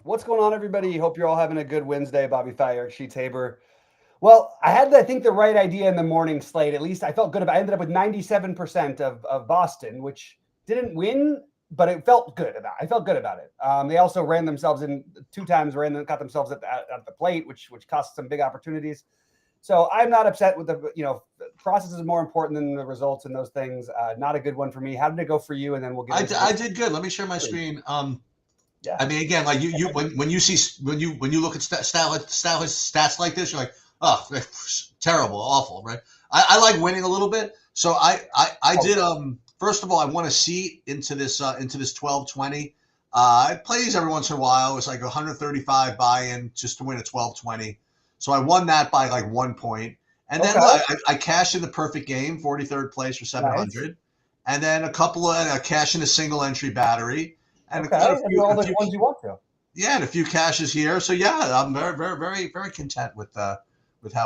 What's going on, everybody? Hope you're all having a good Wednesday. Bobby Thai, Eric Sheets, Haber. Well, I had, I think, the right idea in the morning slate. At least I felt good about it. I ended up with 97% of Boston, which didn't win, but it felt good about it. I felt good about it. They also ran themselves in 2 times, got themselves at the plate, which cost some big opportunities. So I'm not upset with the process is more important than the results and those things. Not a good one for me. How did it go for you? And then we'll get. I did good. Let me share my screen. Yeah. I mean, again, like you when you look at stats like this, you're like, oh, terrible, awful, right? I like winning a little bit, so I did. First of all, I won a seat into this 1220. I play these every once in a while. It was like 135 buy-in just to win a 1220. So I won that by like 1 point. And then I cashed in the perfect game, 43rd place for 700. Nice. And then a couple of cash in a single entry battery. And all the ones you want to. Yeah, and a few cashes here. So yeah, I'm very, very, very, very content with how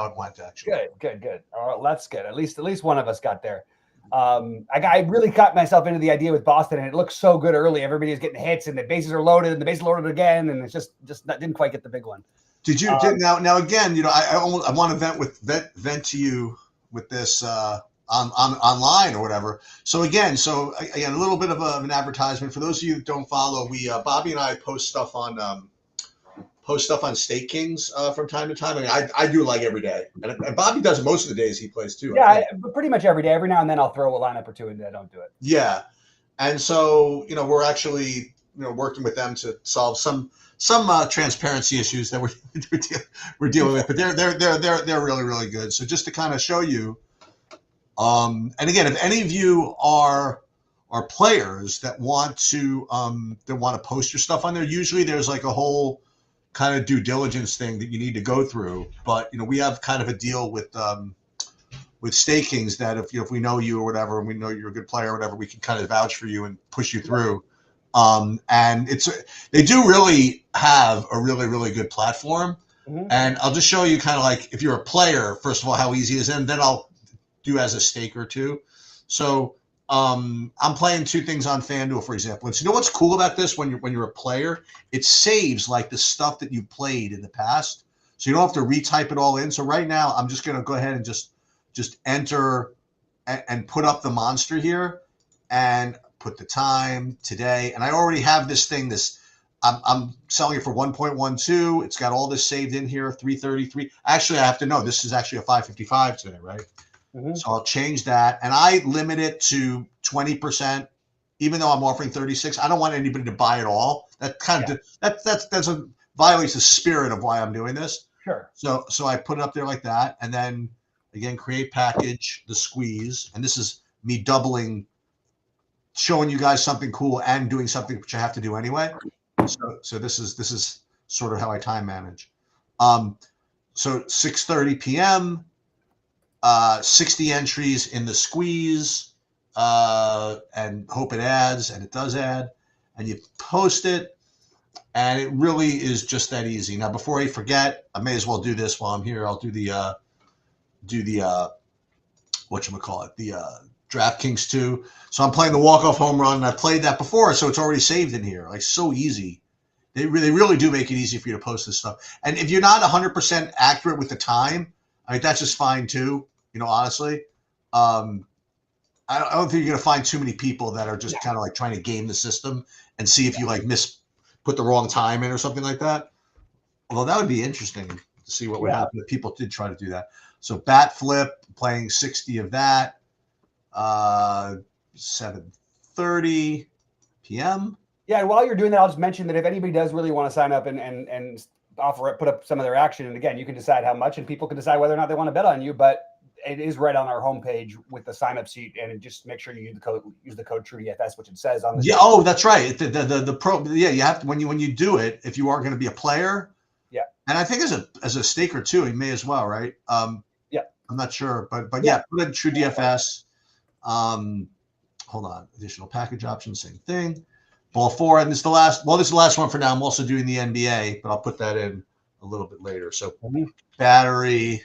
it went. Actually, good. All right, that's good. At least one of us got there. I really got myself into the idea with Boston, and it looked so good early. Everybody was getting hits, and the bases are loaded, and the bases loaded again, and it's just didn't quite get the big one. Did you now again? I want to vent to you with this. Online or whatever. So again, a little bit of an advertisement for those of you that don't follow. We Bobby and I post stuff on Stake Kings from time to time. I mean, I do like every day, and Bobby does most of the days he plays too. Yeah, pretty much every day. Every now and then I'll throw a lineup or two in. I don't do it. Yeah, and so we're actually working with them to solve some transparency issues that we're dealing with, but they're really, really good. So just to kind of show you. And again, if any of you are players that want to post your stuff on there, usually there's like a whole kind of due diligence thing that you need to go through. But we have kind of a deal with Stakings that if we know you or whatever, and we know you're a good player or whatever, we can kind of vouch for you and push you through. And they do really have a really, really good platform. Mm-hmm. And I'll just show you kind of like if you're a player, first of all, how easy it is, and then I'll do as a staker too. So I'm playing 2 things on FanDuel, for example. And so what's cool about this when you're a player? It saves like the stuff that you played in the past. So you don't have to retype it all in. So right now I'm just gonna go ahead and just enter and put up the monster here and put the time today. And I already have this thing, I'm selling it for 1.12. It's got all this saved in here, 333. Actually, I have to know this is actually a 555 today, right? Mm-hmm. So I'll change that, and I limit it to 20%, even though I'm offering 36. I don't want anybody to buy it all. That kind of that violates the spirit of why I'm doing this. Sure. So I put it up there like that, and then again create package, the squeeze, and this is me doubling, showing you guys something cool and doing something which I have to do anyway. So this is sort of how I time manage. So 6:30 p.m. 60 entries in the squeeze, and hope it adds, and it does add, and you post it, and it really is just that easy. Now, before I forget, I may as well do this while I'm here. I'll do the whatchamacallit, the DraftKings 2. So I'm playing the walk-off home run, and I've played that before, so it's already saved in here. Like, so easy. They really do make it easy for you to post this stuff. And if you're not 100% accurate with the time, I mean, that's just fine too. Honestly, I don't think you're gonna find too many people that are just kind of like trying to game the system and see if you like put the wrong time in or something like that. Although that would be interesting to see what would happen if people did try to do that. So bat flip, playing 60 of that, 7:30 p.m. Yeah, and while you're doing that, I'll just mention that if anybody does really want to sign up and offer it, put up some of their action, and again, you can decide how much, and people can decide whether or not they want to bet on you. But it is right on our homepage with the sign up sheet, and just make sure you use the code TrueDFS, which it says on the sheet. Oh, that's right. The pro. Yeah, you have to when you do it. If you are going to be a player. Yeah. And I think as a staker too, you may as well, right? Yeah. I'm not sure, but yeah, put in TrueDFS. Hold on. Additional package options, same thing. Ball 4, and this is the last. Well, this is the last one for now. I'm also doing the NBA, but I'll put that in a little bit later. So battery,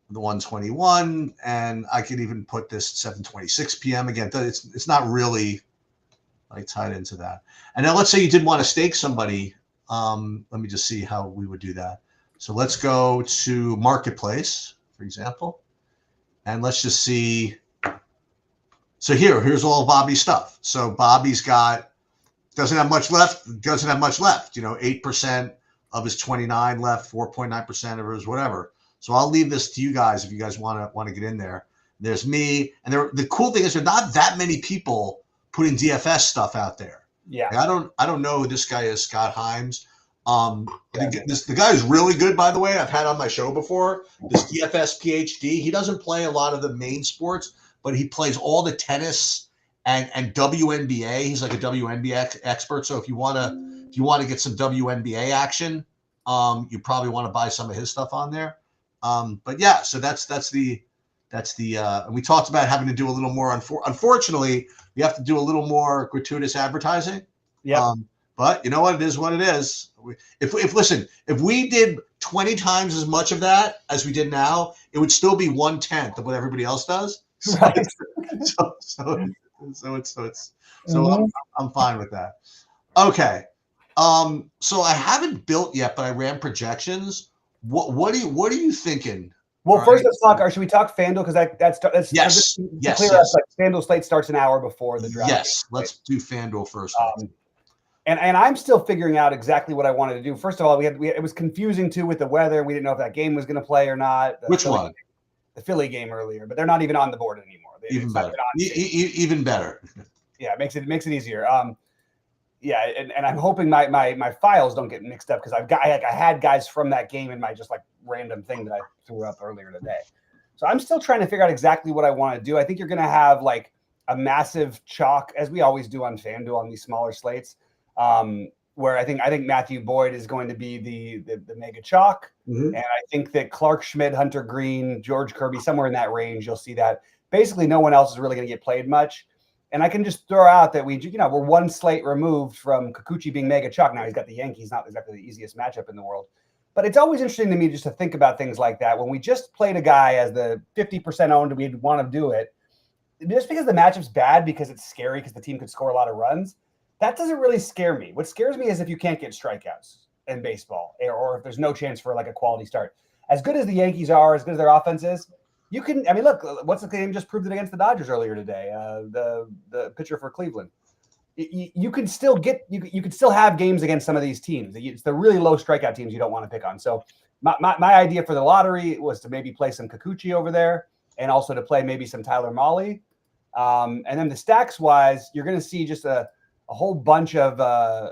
the 121, and I could even put this 7:26 p.m. Again, it's not really like tied into that. And now let's say you did want to stake somebody Let me just see how we would do that. So let's go to Marketplace, for example, and let's just see. So here's all Bobby's stuff. So Bobby's doesn't have much left. 8% of his 29 left, 4.9% of his whatever. So I'll leave this to you guys if you guys want to get in there. There's me, and the cool thing is there's not that many people putting DFS stuff out there. Yeah, I don't know who this guy is, Scott Himes. The guy is really good, by the way. I've had on my show before. This DFS PhD. He doesn't play a lot of the main sports, but he plays all the tennis and WNBA. He's like a WNBA expert. So if you want to get some WNBA action, you probably want to buy some of his stuff on there. But yeah, so that's the and we talked about having to do a little more. Unfortunately, we have to do a little more gratuitous advertising. Yeah. But you know what? It is what it is. If we did 20 times as much of that as we did now, it would still be 1/10 of what everybody else does. So, Right. I'm fine with that. Okay. So I haven't built yet, but I ran projections. What are you thinking? Well, All first right. let's talk. Or should we talk FanDuel? Because that's Yes. Up, like FanDuel slate starts an hour before the draft. Yes, let's do FanDuel first. And I'm still figuring out exactly what I wanted to do. First of all, it was confusing too with the weather. We didn't know if that game was going to play or not. Which one? The Philly game earlier, but they're not even on the board anymore. Even better. Even better. Yeah, it makes it easier. Yeah, and I'm hoping my files don't get mixed up because I had guys from that game in my just like random thing that I threw up earlier today. So I'm still trying to figure out exactly what I want to do. I think you're going to have like a massive chalk, as we always do on FanDuel on these smaller slates, where I think Matthew Boyd is going to be the mega chalk, and I think that Clark Schmidt, Hunter Green, George Kirby, somewhere in that range, you'll see that. Basically, no one else is really going to get played much. And I can just throw out that we're one slate removed from Kikuchi being mega chalk. Now he's got the Yankees, not exactly the easiest matchup in the world. But it's always interesting to me just to think about things like that. When we just played a guy as the 50% owned, we'd want to do it. Just because the matchup's bad because it's scary because the team could score a lot of runs, that doesn't really scare me. What scares me is if you can't get strikeouts in baseball or if there's no chance for like a quality start. As good as the Yankees are, as good as their offense is, you can, I mean, look, what's the game just proved it against the Dodgers earlier today? The pitcher for Cleveland. You can still you can still have games against some of these teams. It's the really low strikeout teams you don't want to pick on. So my idea for the lottery was to maybe play some Kikuchi over there and also to play maybe some Tyler Mahle. And then the stacks wise, you're going to see just a whole bunch of, I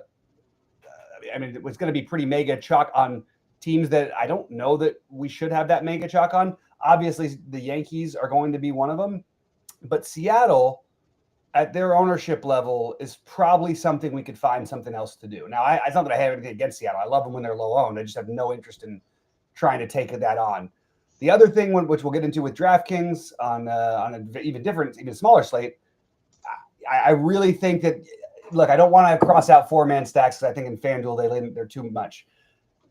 mean, it was going to be pretty mega chalk on teams that I don't know that we should have that mega chalk on. Obviously, the Yankees are going to be one of them, but Seattle at their ownership level is probably something we could find something else to do. Now, it's not that I have anything against Seattle. I love them when they're low owned. I just have no interest in trying to take that on. The other thing, which we'll get into with DraftKings on an even smaller slate, I really think that, look, I don't want to cross out 4-man stacks because I think in FanDuel they're too much.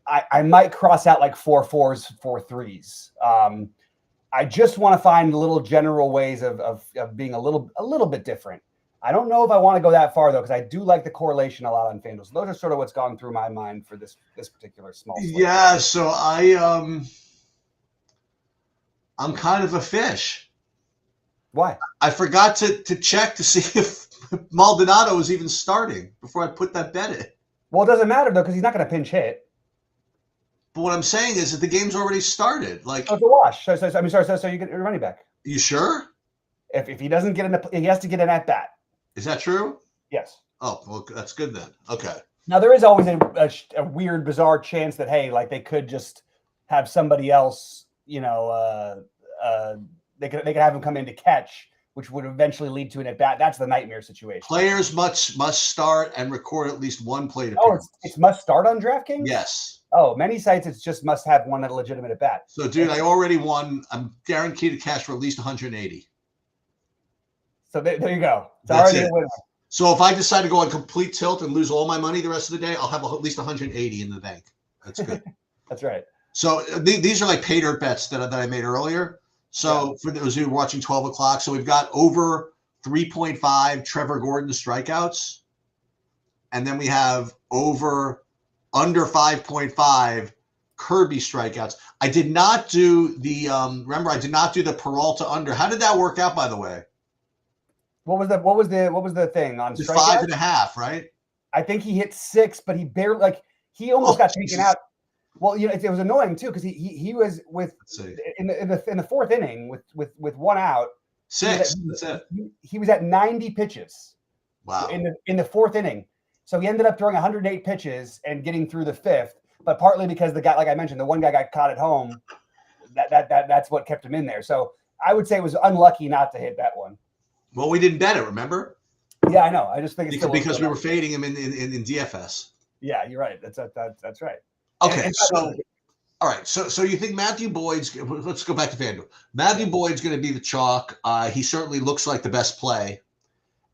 I might cross out like 4 4s, 4 3s. I just want to find little general ways of being a little bit different. I don't know if I want to go that far though, because I do like the correlation a lot on FanDuel. So those are sort of what's gone through my mind for this particular small slate. Yeah, so I'm kind of a fish. Why? I forgot to check to see if Maldonado was even starting before I put that bet in. Well, it doesn't matter though, because he's not going to pinch hit. But what I'm saying is that the game's already started. Like, it's a wash. So you get your money back. You sure? If he doesn't get he has to get an at bat. Is that true? Yes. Oh, well, that's good then. Okay. Now there is always a weird, bizarre chance that hey, they could just have somebody else, they could have him come in to catch, which would eventually lead to an at bat. That's the nightmare situation. Players must start and record at least one plate. Oh, it's must start on DraftKings? Yes. Oh, many sites it's just must have one legitimate at bat. So, dude, I already won. I'm guaranteed to cash for at least 180. So there you go. It's That's already it. a winner. So if I decide to go on complete tilt and lose all my money the rest of the day, I'll have at least 180 in the bank. That's good. That's right. So these are like pay dirt bets that I made earlier. So for those who are watching 12 o'clock, so we've got over 3.5 Trevor Gordon strikeouts. And then we have over under 5.5 Kirby strikeouts. I did not do the remember I did not do the Peralta under. How did that work out, by the way? What was the thing on It's strikeout? 5.5, right? I think he hit 6, but he barely he almost got taken out. Well, it was annoying too because he was with in the fourth inning with 1 out. 6. That's it. He was at 90 pitches. Wow. In the fourth inning. So he ended up throwing 108 pitches and getting through the 5th, but partly because the guy, like I mentioned, the one guy got caught at home. That's what kept him in there. So I would say it was unlucky not to hit that one. Well, we didn't bet it, remember? Yeah, I know. I just think it's because we were fading him in DFS. Yeah, you're right. That's right. Okay, all right. So you think Matthew Boyd's? Let's go back to FanDuel. Matthew Boyd's going to be the chalk. He certainly looks like the best play.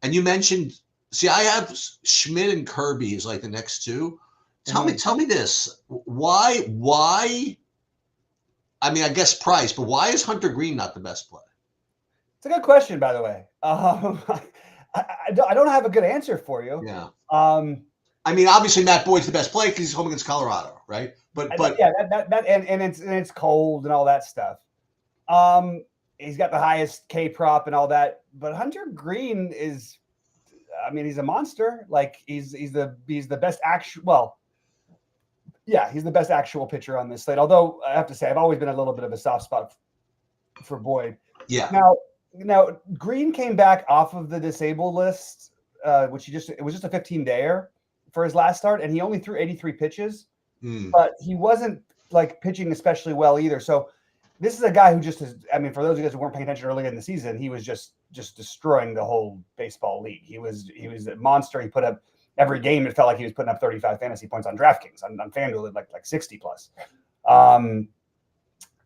And you mentioned, see, I have Schmidt and Kirby as like the next two. Tell me this. Why? I mean, I guess price, but why is Hunter Green not the best play? It's a good question, by the way. I don't have a good answer for you. Yeah. I mean, obviously Matt Boyd's the best play because he's home against Colorado, right? But yeah, and it's cold and all that stuff. He's got the highest K prop and all that, but Hunter Green is, I mean, he's a monster. Like he's the best actual. Well, yeah, he's the best actual pitcher on this slate. Although I have to say, I've always been a little bit of a soft spot for Boyd. Yeah. Now Green came back off of the disabled list, which it was just a 15-dayer for his last start, and he only threw 83 pitches, but he wasn't like pitching especially well either. So this is a guy who just is. I mean, for those of you guys who weren't paying attention earlier in the season, he was just destroying the whole baseball league. He was a monster. He put up every game. It felt like he was putting up 35 fantasy points on DraftKings on FanDuel, like 60 plus. And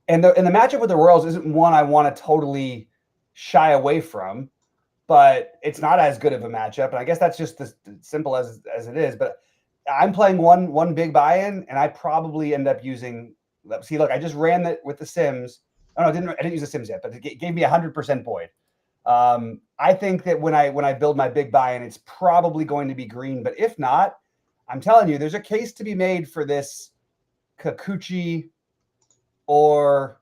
the matchup with the Royals isn't one I want to totally shy away from, but it's not as good of a matchup. And I guess that's just as simple as it is. But I'm playing one big buy-in, and I probably end up using. See, look, I just ran that with the Sims. Oh, no, I didn't use the Sims yet, but it gave me 100% Boyd. I think that when I build my big buy-in, it's probably going to be Green. But if not, I'm telling you, there's a case to be made for this Kikuchi or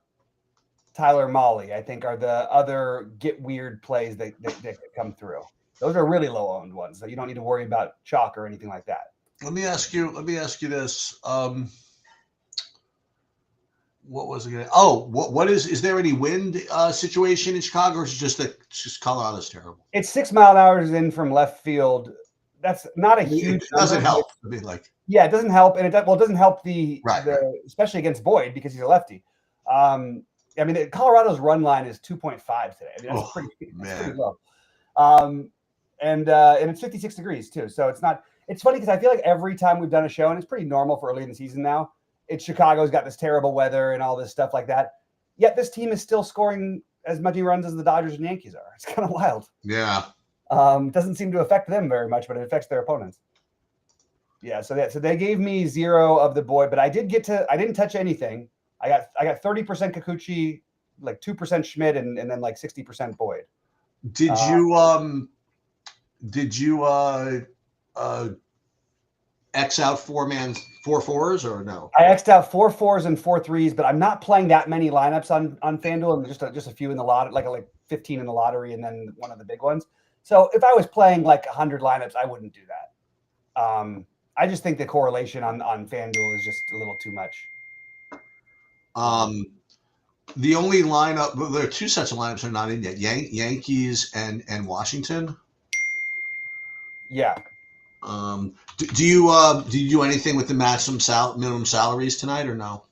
Tyler Mahle, I think, are the other get weird plays that come through. Those are really low-owned ones, so you don't need to worry about chalk or anything like that. Let me ask you this. What was it? What is there any wind situation in Chicago, or is it just Colorado's terrible? It's 6 mile an hour in from left field. That's not a huge. It doesn't help. I mean, yeah, it doesn't help, and it doesn't help the right. Especially against Boyd because he's a lefty. I mean, Colorado's run line is 2.5 today. I mean, that's pretty low. And it's 56 degrees too, so it's not. It's funny because I feel like every time we've done a show, and it's pretty normal for early in the season now. It's Chicago's got this terrible weather and all this stuff like that. Yet this team is still scoring as many runs as the Dodgers and Yankees are. It's kind of wild. Yeah. It doesn't seem to affect them very much, but it affects their opponents. Yeah. So they gave me 0 of the Boyd, but I didn't touch anything. I got 30% Kikuchi, like 2% Schmidt, and then like 60% Boyd. Did you X out 4 fours or no? I X'd out 4 4s and 4 3s, but I'm not playing that many lineups on FanDuel, and just a few in the lot, like 15 in the lottery, and then one of the big ones. So if I was playing like 100 lineups, I wouldn't do that. I just think the correlation on FanDuel is just a little too much. The only lineup, there are 2 sets of lineups that are not in yet: Yankees and Washington. Yeah. Do you do anything with the minimum salaries tonight or no?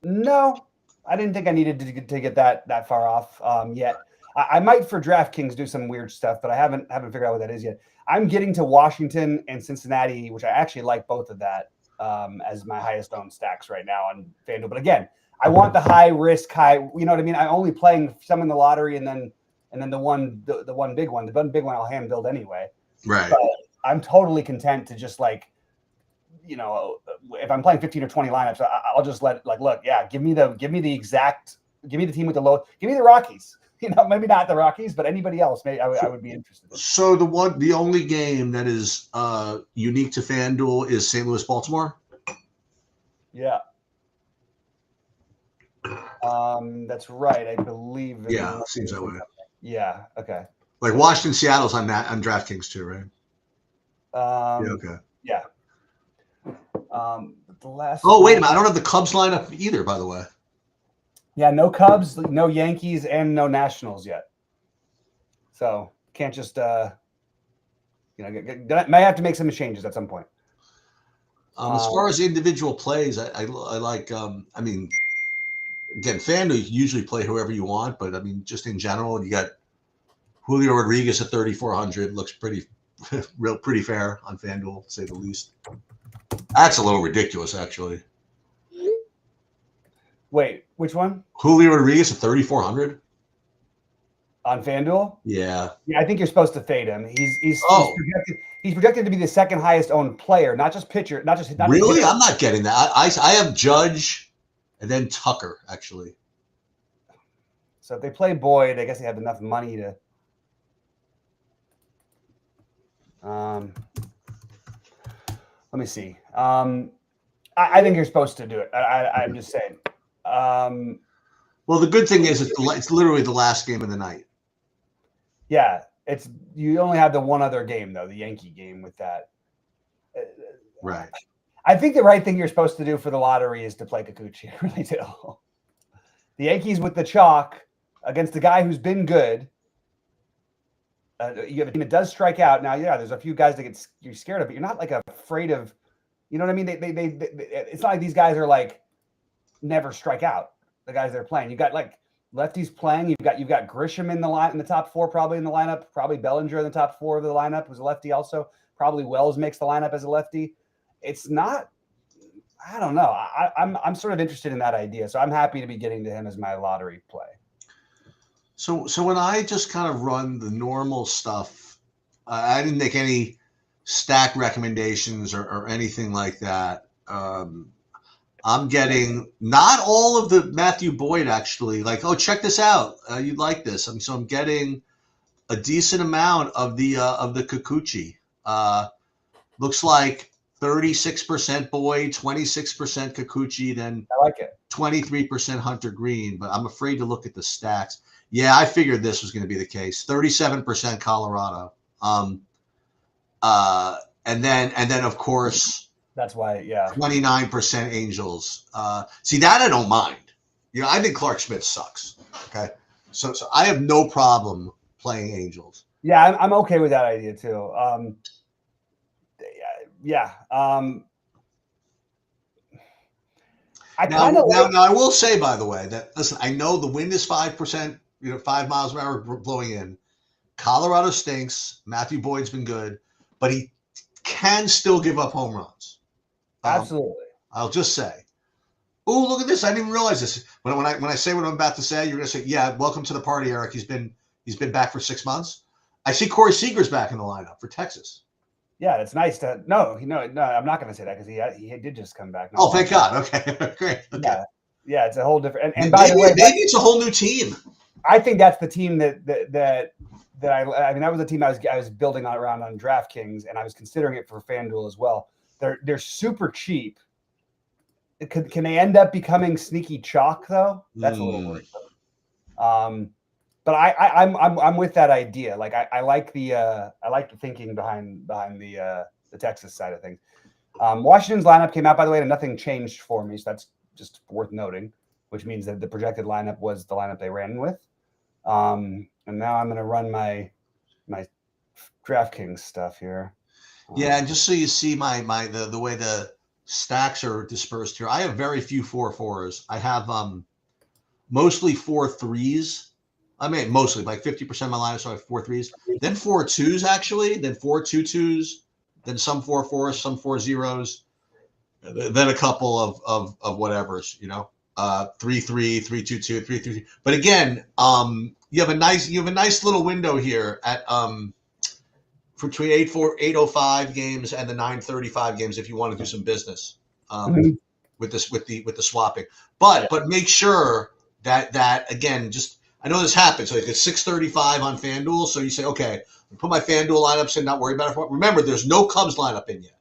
No, I didn't think I needed to get that far off yet. I might for DraftKings do some weird stuff, but I haven't figured out what that is yet. I'm getting to Washington and Cincinnati, which I actually like both of that as my highest owned stacks right now on FanDuel. But again, I want the high risk, you know what I mean? I'm only playing some in the lottery and then the one big one. The one big one I'll hand build anyway. Right. But I'm totally content to just if I'm playing 15 or 20 lineups, I'll just look, yeah, give me the team with the low, give me the Rockies. maybe not the Rockies, but anybody else, maybe I would be interested in. So the only game that is unique to FanDuel is St. Louis Baltimore. Yeah. That's right. I believe. Yeah, seems that way. Yeah. Okay. Like Washington, Seattle's on DraftKings too, right? Yeah. Okay. Yeah. The last. Oh, wait a minute! I don't have the Cubs lineup either, by the way. Yeah, no Cubs, no Yankees, and no Nationals yet. So can't just may have to make some changes at some point. As far as individual plays, I like. I mean, again, FanDuel, you usually play whoever you want, but I mean, just in general, you got Julio Rodriguez at 3,400. Looks pretty fair on FanDuel, to say the least. That's a little ridiculous, actually. Wait, which one? Julio Rodriguez at 3,400 on FanDuel. Yeah, I think you're supposed to fade him. He's projected to be the second highest owned player, not just pitcher, not really. pitcher. I'm not getting that. I have Judge and then Tucker actually. So if they play Boyd, I guess they have enough money to. Let me see. I think you're supposed to do it. I'm just saying. Well, the good thing is it's literally the last game of the night. Yeah, you only have the one other game though, the Yankee game with that. Right. I think the right thing you're supposed to do for the lottery is to play Kikuchi. I really do. The Yankees with the chalk against the guy who's been good. You have a team that does strike out. Now, yeah, there's a few guys that you're scared of, but you're not like afraid of. You know what I mean? They it's not like these guys are like never strike out. The guys they're playing. You got like lefties playing. You've got Grisham in the top four, probably in the lineup. Probably Bellinger in the top four of the lineup, who's a lefty also. Probably Wells makes the lineup as a lefty. It's not. I don't know. I'm sort of interested in that idea, so I'm happy to be getting to him as my lottery play. So when I just kind of run the normal stuff, I didn't make any stack recommendations or anything like that. I'm getting not all of the Matthew Boyd actually. Like, oh, check this out. You'd like this. So I'm getting a decent amount of the Kikuchi. Looks like 36% Boyd, 26% Kikuchi, then I like it. 23% Hunter Green. But I'm afraid to look at the stacks. Yeah, I figured this was going to be the case. 37% Colorado. And then of course. That's why, yeah. 29% Angels. See, that I don't mind. I think Clark Schmidt sucks. Okay, so I have no problem playing Angels. Yeah, I'm okay with that idea too. Yeah. Now I will say, by the way, that listen, I know the wind is 5%, 5 miles an hour blowing in. Colorado stinks. Matthew Boyd's been good, but he can still give up home runs. Absolutely. I'll just say, oh, look at this! I didn't even realize this. When I say what I'm about to say, you're going to say, "Yeah, welcome to the party, Eric." He's been back for 6 months. I see Corey Seager's back in the lineup for Texas. Yeah, it's nice to no. I'm not going to say that because he did just come back. Oh, thank God! Okay, great. Okay. Yeah, it's a whole different. And by the way, maybe it's a whole new team. I think that's the team that I mean that was the team I was building around on DraftKings, and I was considering it for FanDuel as well. They're super cheap. Can they end up becoming sneaky chalk though? That's a little worrisome. But I'm with that idea. Like I like the thinking behind the Texas side of things. Washington's lineup came out, by the way, and nothing changed for me, so that's just worth noting. Which means that the projected lineup was the lineup they ran with. And now I'm going to run my DraftKings stuff here. Yeah, and just so you see the way the stacks are dispersed here, I have very few 4-4s. I have mostly 4-3s. I mean, mostly like 50% of my lineup, so I have 4-3s. Then 4-2s actually. Then 4-2-2s. Then some 4-4s, some 4-0s. Then a couple of whatevers, 3-3, 3-2-2, 3-3. But again, you have a nice little window here at between 8:05 games and the 9:35 games if you want to do some business with the swapping. But make sure that again, just I know this happens. So it's 6:35 on FanDuel. So you say, okay, I put my FanDuel lineups in, not worry about it. Remember, there's no Cubs lineup in yet.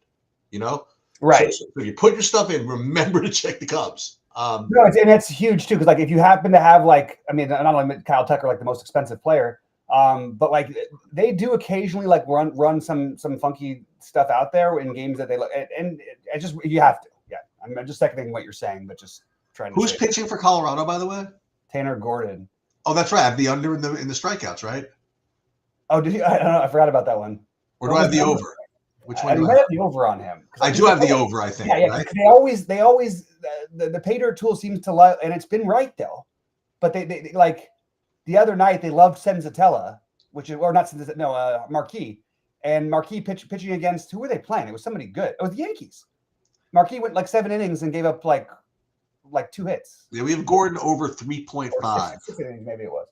You know, Right. So if you put your stuff in, remember to check the Cubs. No, and that's huge too, because like if you happen to have like, I mean, not only Kyle Tucker, like the most expensive player, but like they do occasionally like run some funky stuff out there in games that they look, and it just you have to. Yeah, I'm just seconding what you're saying, but just trying to. Who's pitching for Colorado, by the way? Tanner Gordon. Oh, that's right. I have the under in the strikeouts, right? Oh, did you? I don't know. I forgot about that one. Or do I have the over? Which one? I have the over on him. I do have the over, I think. Yeah, right? They always the pay dirt tool seems to love, and it's been right though. But they like the other night they loved Senzatella, which is or not Senzatella, no, Marquis, and Marquis pitching against who were they playing? It was somebody good. It was the Yankees. Marquis went like 7 innings and gave up like 2 hits. Yeah, we have Gordon over 3.5. 6 innings, maybe it was.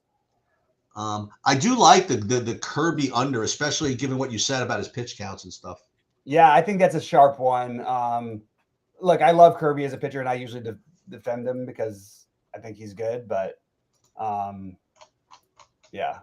I do like the Kirby under, especially given what you said about his pitch counts and stuff. Yeah, I think that's a sharp one. Look, I love Kirby as a pitcher, and I usually defend him because I think he's good. But yeah.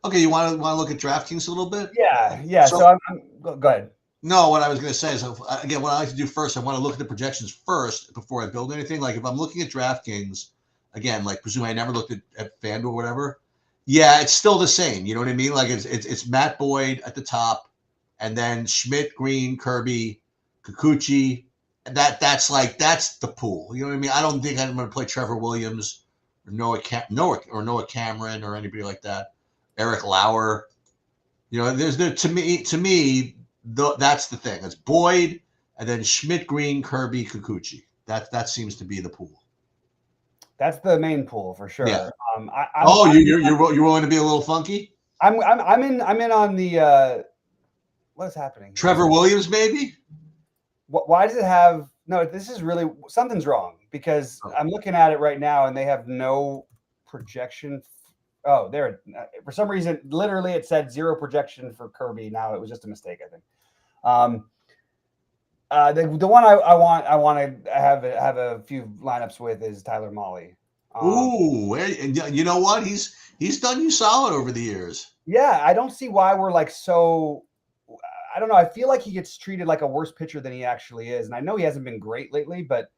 Okay, you want to look at DraftKings a little bit? Yeah. So go ahead. No, what I was going to say is, again, what I like to do first, I want to look at the projections first before I build anything. Like if I'm looking at DraftKings, again, like presuming I never looked at FanDuel or whatever. Yeah, it's still the same. You know what I mean? Like it's Matt Boyd at the top, and then Schmidt, Green, Kirby, Kikuchi. That's the pool. You know what I mean? I don't think I'm going to play Trevor Williams or Noah Cameron or anybody like that. Eric Lauer. You know, to me that's the thing. It's Boyd and then Schmidt, Green, Kirby, Kikuchi. That seems to be the pool. That's the main pool for sure. Yeah. You're willing to be a little funky? I'm in on the what is happening? Trevor Williams, maybe? Why does it have no? This is really something's wrong because I'm looking at it right now and they have no projection. Oh, there for some reason, literally it said 0 projection for Kirby. Now it was just a mistake, I think. The one I want to have a few lineups with is Tyler Mahle. And you know what? He's done you solid over the years. Yeah, I don't see why we're like so. I don't know. I feel like he gets treated like a worse pitcher than he actually is, and I know he hasn't been great lately, but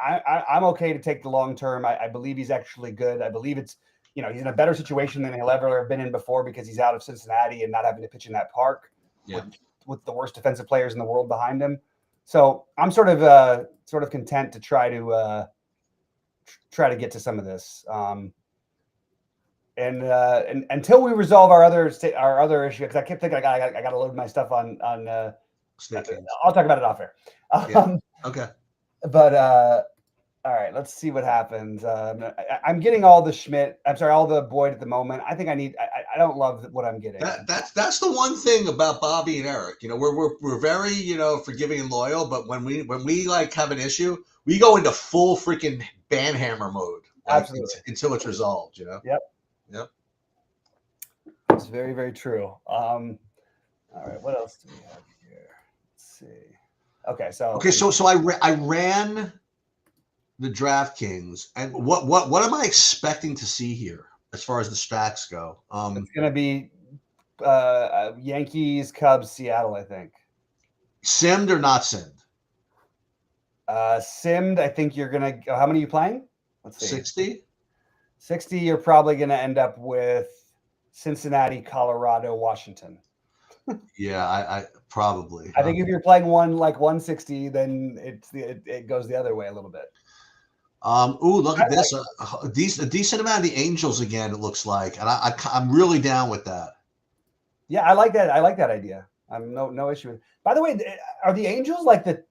I'm okay to take the long term. I believe he's actually good. I believe it's he's in a better situation than he'll ever have been in before because he's out of Cincinnati and not having to pitch in that park with the worst defensive players in the world behind him. So I'm sort of content to try to get to some of this, and until we resolve our other issue, because I kept thinking I got to load my stuff on. I'll talk about it off air. Okay. But all right, let's see what happens. I'm getting all the Schmidt. I'm sorry, all the Boyd at the moment. I think I don't love what I'm getting. That's the one thing about Bobby and Eric. We're very forgiving and loyal, but when we like have an issue, we go into full freaking banhammer mode. Absolutely. Until it's resolved. Yep. It's very, very true. All right, what else do we have here? Let's see. Okay, so I ran the DraftKings, and what am I expecting to see here as far as the stacks go? It's going to be Yankees, Cubs, Seattle, I think. Simmed or not simmed? Simmed, I think you're going to – how many are you playing? Let's see. 60? 60, you're probably going to end up with Cincinnati, Colorado, Washington. Yeah, I probably. I think if you're playing one like 160, then it goes the other way a little bit. Look at this. A decent amount of the Angels again, it looks like. And I'm really down with that. Yeah, I like that. I like that idea. I'm no issue with. By the way, are the Angels like the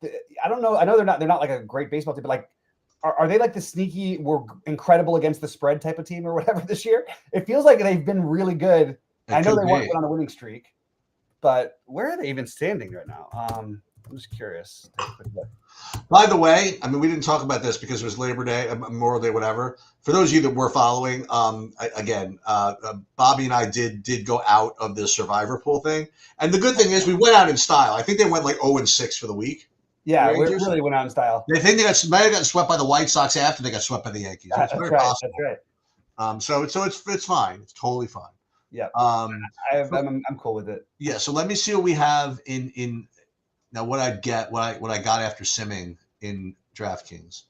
I don't know. I know they're not like a great baseball team, but like are they like the sneaky, we're incredible against the spread type of team or whatever this year? It feels like they've been really good. I know they went on a winning streak, but where are they even standing right now? I'm just curious. By the way, I mean, we didn't talk about this because it was Labor Day, Memorial Day, whatever. For those of you that were following, Bobby and I did go out of the Survivor pool thing. And the good thing is we went out in style. I think they went like 0-6 for the week. Yeah, we really went out in style. They think they might have gotten swept by the White Sox after they got swept by the Yankees. That's very possible. That's So it's fine. It's totally fine. Yeah. Um, I'm cool with it. yeah. So let me see what we have in now. What I got after simming in DraftKings.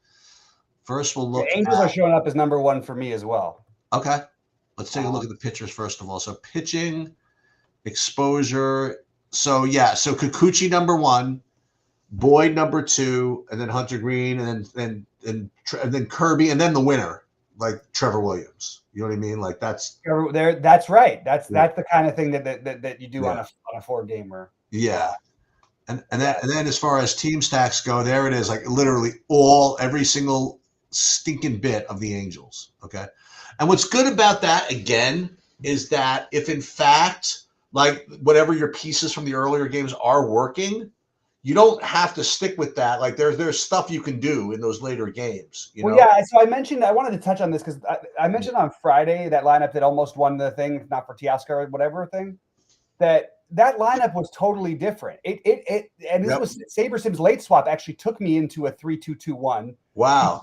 First, we'll look. The Angels are showing up as number one for me as well. Okay. Let's take a look at the pitchers first of all. So pitching, exposure. So yeah. So Kikuchi number one, Boyd number two, and then Hunter Green, and then Kirby, and then the winner, like Trevor Williams. You know what I mean? Like that's there. That's right. That's the kind of thing that you do on a 4-gamer. Yeah. And then as far as team stacks go, there it is. Like literally every single stinking bit of the Angels. Okay. And what's good about that again is that if in fact like whatever your pieces from the earlier games are working, you don't have to stick with that. Like there's stuff you can do in those later games. You know? Yeah. So I wanted to touch on this because I mentioned on Friday that lineup that almost won the thing, not for Teoscar or whatever thing. That lineup was totally different. And this was SaberSim's late swap actually took me into a 3-2-2-1. Wow.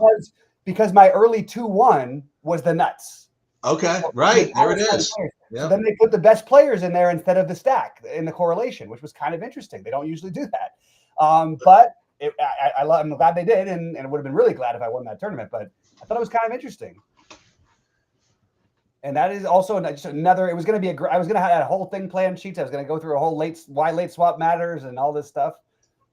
Because my early 2-1 was the nuts. Okay, right. There it is. Yep. So then they put the best players in there instead of the stack in the correlation, which was kind of interesting. They don't usually do that. But I'm glad they did, and I would have been really glad if I won that tournament. But I thought it was kind of interesting. And that is also just another. It was going to be I was going to have a whole thing planned sheets. I was going to go through a whole why late swap matters and all this stuff.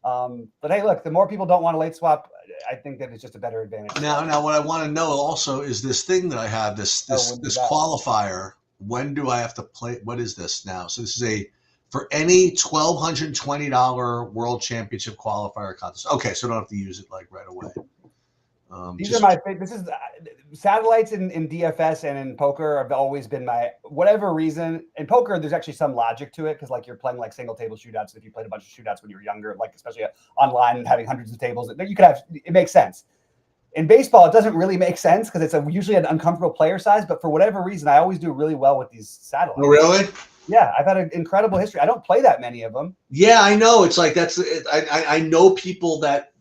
But hey, look, the more people don't want a late swap, I think that it's just a better advantage. Now, what I want to know also is this thing that I have this qualifier. When do I have to play? What is this now? So this is for any $1,220 World Championship qualifier contest. Okay, so I don't have to use it like right away. These are my favorite. This is satellites in DFS and in poker have always been my whatever reason. In poker, there's actually some logic to it because like you're playing like single table shootouts. And if you played a bunch of shootouts when you were younger, like especially online and having hundreds of tables, you could have it makes sense. In baseball, it doesn't really make sense because it's usually an uncomfortable player size. But for whatever reason, I always do really well with these satellites. Oh, really? Yeah, I've had an incredible history. I don't play that many of them. Yeah, I know. It's like I know people that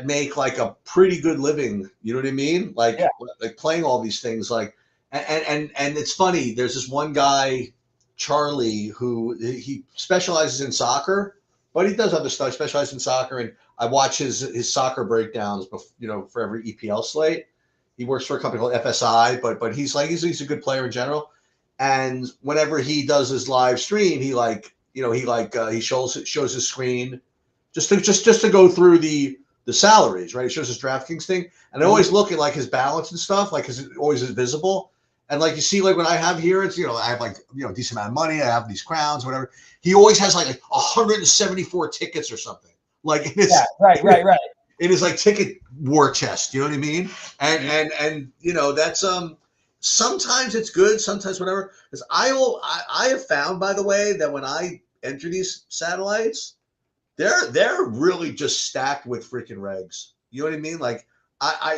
make like a pretty good living. You know what I mean? Like playing all these things. Like and it's funny. There's this one guy, Charlie, who he specializes in soccer, but he does other stuff. He specializes in soccer, and I watch his soccer breakdowns. For every EPL slate. He works for a company called FSI, but he's a good player in general. And whenever he does his live stream, he shows his screen just to go through the salaries, right? He shows his DraftKings thing, and I always look at like his balance and stuff, like because it always is visible. And like you see, like when I have here, it's I have like a decent amount of money, I have these crowns, whatever. He always has like 174 tickets or something. Like right. It is like ticket war chest. You know what I mean? And that's sometimes it's good, sometimes whatever. Because I have found, by the way, that when I enter these satellites, they're really just stacked with freaking regs. You know what I mean? Like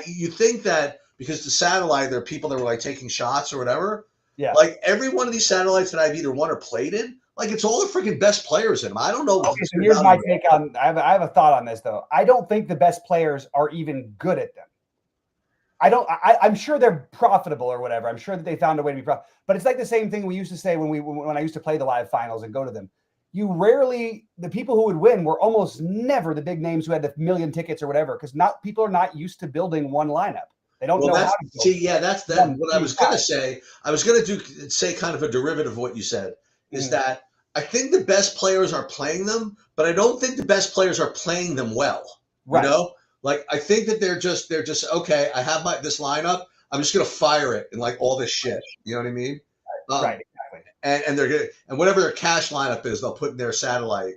you think that because the satellite, there are people that were like taking shots or whatever. Yeah. Like every one of these satellites that I've either won or played in, like it's all the freaking best players in them. I don't know. Okay, so here's my take on. I have a thought on this though. I don't think the best players are even good at them. I'm sure they're profitable or whatever. I'm sure that they found a way to be profitable. But it's like the same thing we used to say when I used to play the live finals and go to them. The people who would win were almost never the big names who had the million tickets or whatever, because people are not used to building one lineup. They don't know how to build. See, yeah, that's what I was going to say. I was going to say kind of a derivative of what you said, is that I think the best players are playing them, but I don't think the best players are playing them well. Right. You know? Like I think that they're just okay. I have this lineup. I'm just gonna fire it and like all this shit. You know what I mean? Right. Exactly. And they're gonna whatever their cash lineup is, they'll put in their satellite.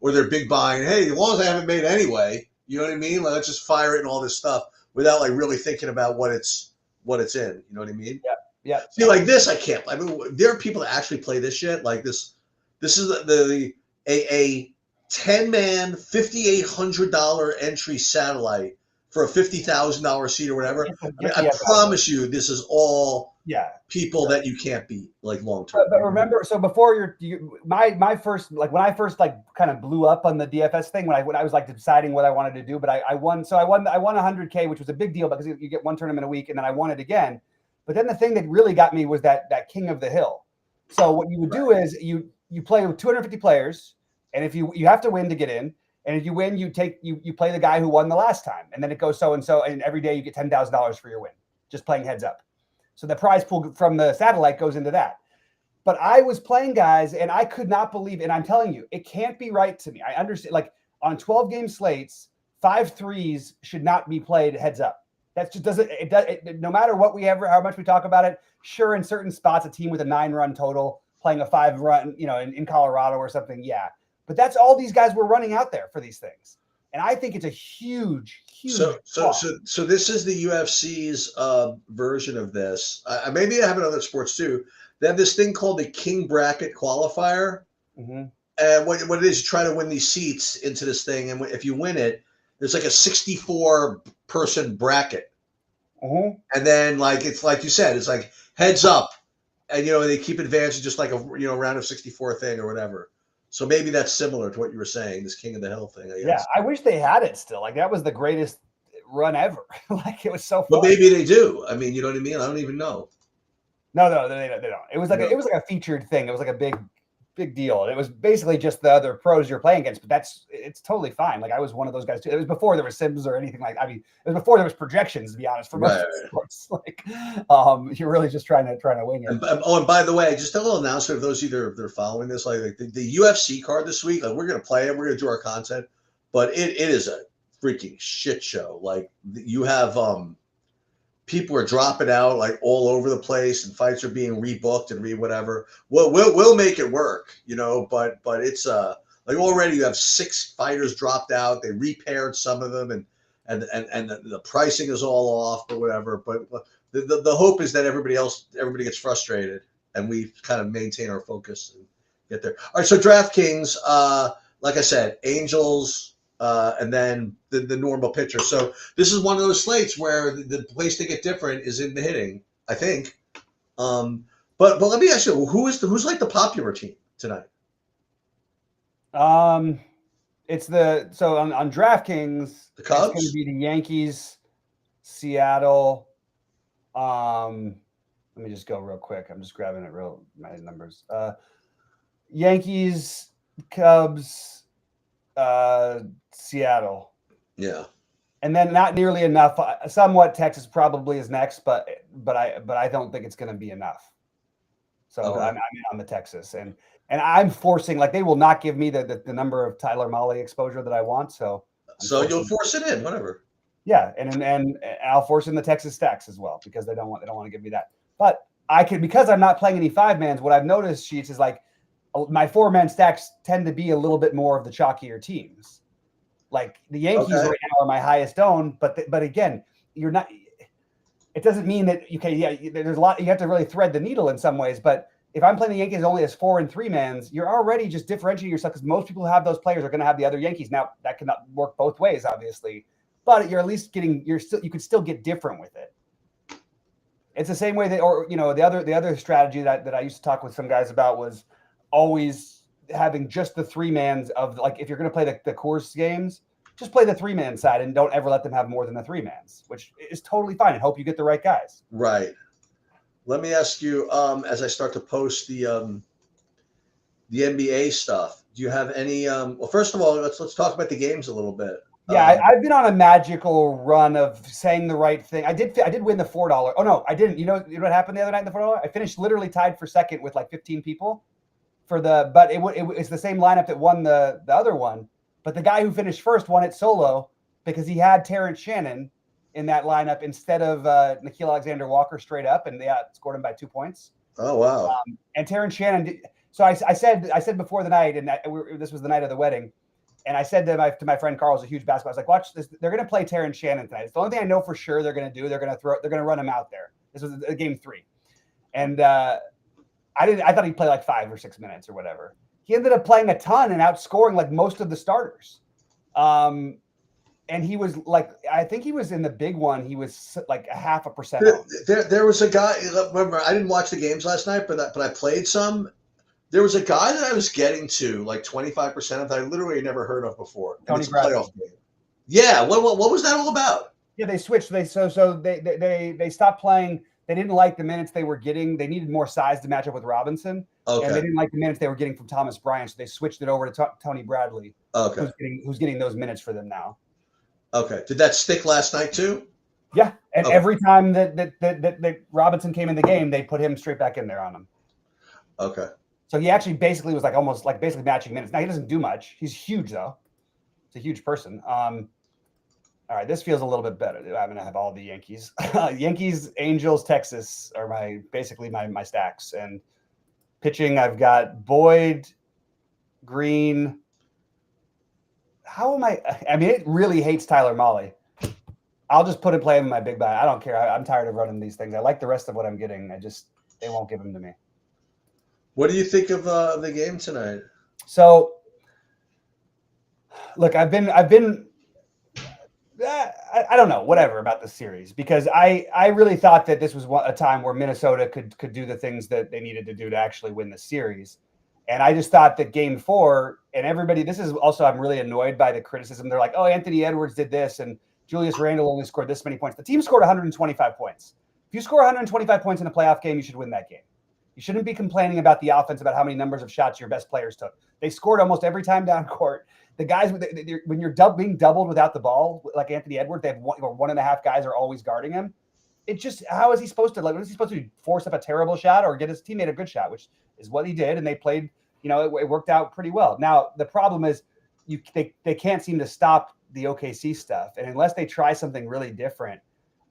Or their big buying. Hey, as long as I haven't made anyway, you know what I mean? Like, let's just fire it and all this stuff without like really thinking about what it's in. You know what I mean? Yeah. Yeah. See, like this, I can't. I mean, there are people that actually play this shit. Like this. This is a 10-man, $5,800 entry satellite for a $50,000 seat or whatever. I promise you, this is all people that you can't beat like long term. But remember, so before my first, like when I first like kind of blew up on the DFS thing, when I was like deciding what I wanted to do, but I won 100K, which was a big deal because you get one tournament a week, and then I won it again. But then the thing that really got me was that king of the hill. So what you would do is you play with 250 players, and if you have to win to get in, and if you win, you play the guy who won the last time, and then it goes so and so, and every day you get $10,000 for your win, just playing heads up. So the prize pool from the satellite goes into that. But I was playing guys, and I could not believe, and I'm telling you, it can't be right to me. I understand, like on 12-game slates, 5 threes should not be played heads up. That just doesn't. No matter what how much we talk about it. Sure, in certain spots, a team with a 9-run total playing a 5-run, in Colorado or something, yeah. But that's all these guys were running out there for these things, and I think it's a huge. So this is the UFC's version of this. Maybe I have it in other sports too. They have this thing called the King Bracket Qualifier, and what it is, you try to win these seats into this thing, and if you win it, there's like a 64-person bracket, and then it's like you said, it's like heads up, and they keep advancing just like a round of 64 thing or whatever. So maybe that's similar to what you were saying, this King of the Hill thing. I guess. Yeah, I wish they had it still. Like that was the greatest run ever. Like it was so fun. But maybe they do. I mean, you know what I mean? I don't even know. No, they don't. It was like a featured thing. It was like a big deal. And it was basically just the other pros you're playing against. But it's totally fine. Like I was one of those guys too. It was before there was Sims or anything like. I mean, it was before there was projections. To be honest, for most sports, like you're really just trying to wing it. And by the way, just a little announcement of those either they're following this, like the UFC card this week. Like we're gonna play it. We're gonna do our content, but it is a freaking shit show. Like you have people are dropping out like all over the place, and fights are being rebooked and whatever. We'll make it work, but it's like already you have 6 fighters dropped out. They repaired some of them, and the pricing is all off or whatever. But the hope is that everybody gets frustrated, and we kind of maintain our focus and get there. All right, so DraftKings, like I said, Angels. And then the normal pitcher. So this is one of those slates where the place to get different is in the hitting, I think. But let me ask you, who's like the popular team tonight? It's on DraftKings, the Cubs. It's going to be the Yankees, Seattle. Let me just go real quick. I'm just grabbing my numbers. Yankees, Cubs. Seattle. Yeah. And then not nearly enough. Somewhat Texas probably is next, but I don't think it's going to be enough. So okay. I'm in on the Texas, and I'm forcing, like they will not give me the number of Tyler Mahle exposure that I want. So you'll force it in, whatever. Yeah, and I'll force in the Texas stacks as well because they don't want to give me that. But I can, because I'm not playing any 5-mans. What I've noticed, Sheets, is like my 4-man stacks tend to be a little bit more of the chalkier teams. Like the Yankees right now are my highest owned, but again, you're not. It doesn't mean that there's a lot. You have to really thread the needle in some ways. But if I'm playing the Yankees only as 4 and 3-mans, you're already just differentiating yourself because most people who have those players are going to have the other Yankees. Now that cannot work both ways, obviously, but you're at least you could still get different with it. It's the same way the other strategy that I used to talk with some guys about was always having just the 3-mans of, like, if you're going to play the Coors games, just play the 3-man side and don't ever let them have more than the 3-mans, which is totally fine, and hope you get the right guys. Right. Let me ask you, as I start to post the NBA stuff, do you have any, well, first of all, let's talk about the games a little bit. Yeah, I've been on a magical run of saying the right thing. I did win the $4. Oh no, I didn't. You know what happened the other night in the $4? I finished literally tied for second with like 15 people. But it's the same lineup that won the other one. But the guy who finished first won it solo because he had Terrence Shannon in that lineup instead of Nickeil Alexander-Walker straight up, and they scored him by 2 points. Oh wow! And Terrence Shannon. So I said before the night, and this was the night of the wedding, and I said to my friend Carl, who's a huge basketball, I was like, watch this. They're going to play Terrence Shannon tonight. It's the only thing I know for sure they're going to do. They're going to run him out there. This was game 3, and I thought he'd play like 5 or 6 minutes or whatever. He ended up playing a ton and outscoring like most of the starters. And he was like, I think he was in the big one. He was like 0.5%. There was a guy. Remember, I didn't watch the games last night, but I played some. There was a guy that I was getting to like 25% of that I literally never heard of before. Tony it's a playoff game. Yeah. What was that all about? Yeah, they switched. They stopped playing. they didn't like the minutes they were getting. They needed more size to match up with Robinson. And they didn't like the minutes they were getting from Thomas Bryant, so they switched it over to Tony Bradley, who's getting those minutes for them now. Okay. Did that stick last night too? Yeah, and every time that Robinson came in the game, they put him straight back in there on him. Okay. So he actually basically was like almost like basically matching minutes. Now he doesn't do much. He's huge though. He's a huge person. All right, this feels a little bit better. I'm gonna have all the Yankees. Yankees, Angels, Texas are basically my stacks. And pitching, I've got Boyd, Green. How am I? I mean, it really hates Tyler Mahle. I'll just play him in my big buy. I don't care. I'm tired of running these things. I like the rest of what I'm getting. They won't give them to me. What do you think of the game tonight? So, look, I've been. I don't know, whatever about the series, because I really thought that this was a time where Minnesota could do the things that they needed to do to actually win the series. And I just thought that game 4, and everybody, this is also, I'm really annoyed by the criticism. They're like, oh, Anthony Edwards did this, and Julius Randle only scored this many points. The team scored 125 points. If you score 125 points in a playoff game, you should win that game. You shouldn't be complaining about the offense, about how many numbers of shots your best players took. They scored almost every time down court. The guys, when you're being doubled without the ball, like Anthony Edwards, they have 1.5 guys are always guarding him. It just, how is he supposed to, what is he supposed to do? Force up a terrible shot or get his teammate a good shot, which is what he did. And they played, it worked out pretty well. Now, the problem is they can't seem to stop the OKC stuff. And unless they try something really different,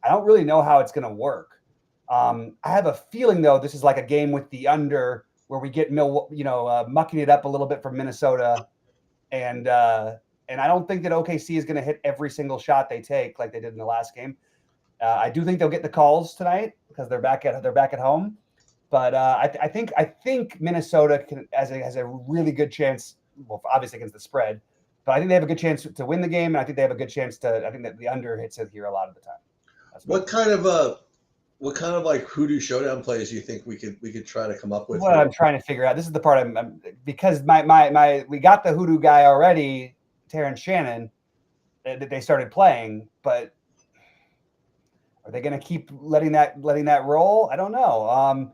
I don't really know how it's going to work. I have a feeling, though, this is like a game with the under where we get mucking it up a little bit from Minnesota. And I don't think that OKC is going to hit every single shot they take like they did in the last game. I do think they'll get the calls tonight because they're back at home. But I think Minnesota has a really good chance. Well, obviously against the spread, but I think they have a good chance to win the game, and I think they have a good chance I think that the under hits it here a lot of the time. What kind of like hoodoo showdown plays do you think we could try to come up with? What I'm trying to figure out. This is the part I'm because we got the hoodoo guy already, Terrence Shannon, that they started playing, but are they going to keep letting that roll? I don't know.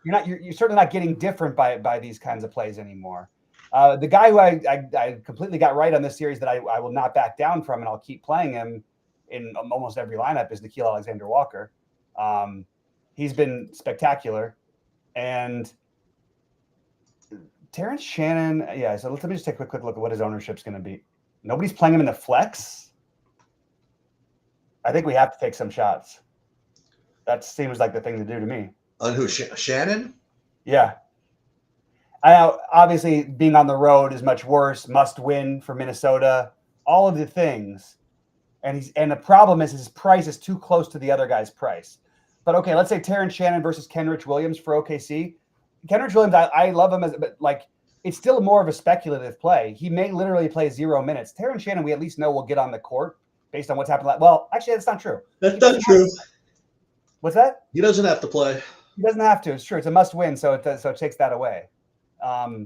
You're certainly not getting different by these kinds of plays anymore. The guy who I completely got right on this series that I will not back down from, and I'll keep playing him in almost every lineup, is Nickeil Alexander-Walker. He's been spectacular. And Terrence Shannon, yeah, so let me just take a quick look at what his ownership's going to be. Nobody's playing him in the flex. I think we have to take some shots. That seems like the thing to do to me. On who? Shannon? Yeah. Obviously, being on the road is much worse. Must win for Minnesota. All of the things. And the problem is his price is too close to the other guy's price. But okay, let's say Terrence Shannon versus Kenrich Williams for OKC. Kenrich Williams, I love him, but it's still more of a speculative play. He may literally play 0 minutes. Terrence Shannon, we at least know will get on the court based on what's happened. Well, actually, that's not true. That's not true. What's that? He doesn't have to play. He doesn't have to. It's true. It's a must win, so it takes that away. I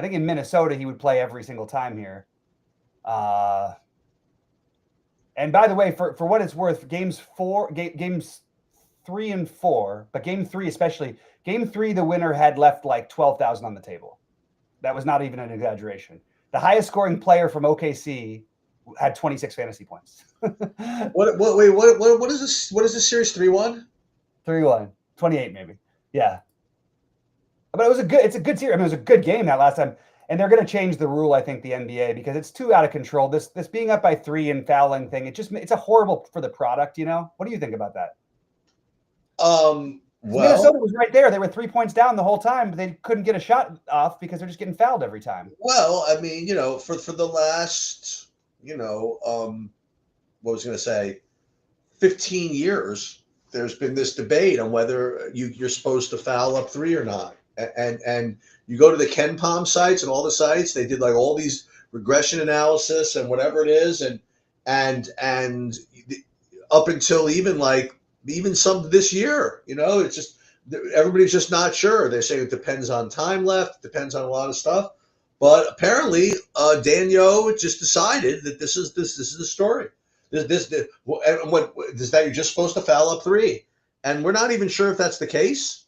think in Minnesota he would play every single time here. And by the way, for what it's worth, games 3 and 4, but game 3 especially, game 3 the winner had left like 12,000 on the table. That was not even an exaggeration. The highest scoring player from OKC had 26 fantasy points. What is this? What is this series? 3-1? 3-1. 28 maybe. Yeah. But it's a good series. I mean, it was a good game that last time. And they're going to change the rule, I think, the NBA, because it's too out of control. This being up by 3 and fouling thing, it's a horrible for the product, What do you think about that? Minnesota was right there. They were 3 points down the whole time, but they couldn't get a shot off because they're just getting fouled every time. Well, I mean, for the last, what was I going to say, 15 years, there's been this debate on whether you're supposed to foul up 3 or not. And you go to the Ken Palm sites and all the sites, they did like all these regression analysis and whatever it is. And up until even some this year, it's just, everybody's just not sure. They say it depends on time left, depends on a lot of stuff. But apparently, Daniel just decided that this is the story. What is that? You're just supposed to foul up 3. and we're not even sure if that's the case.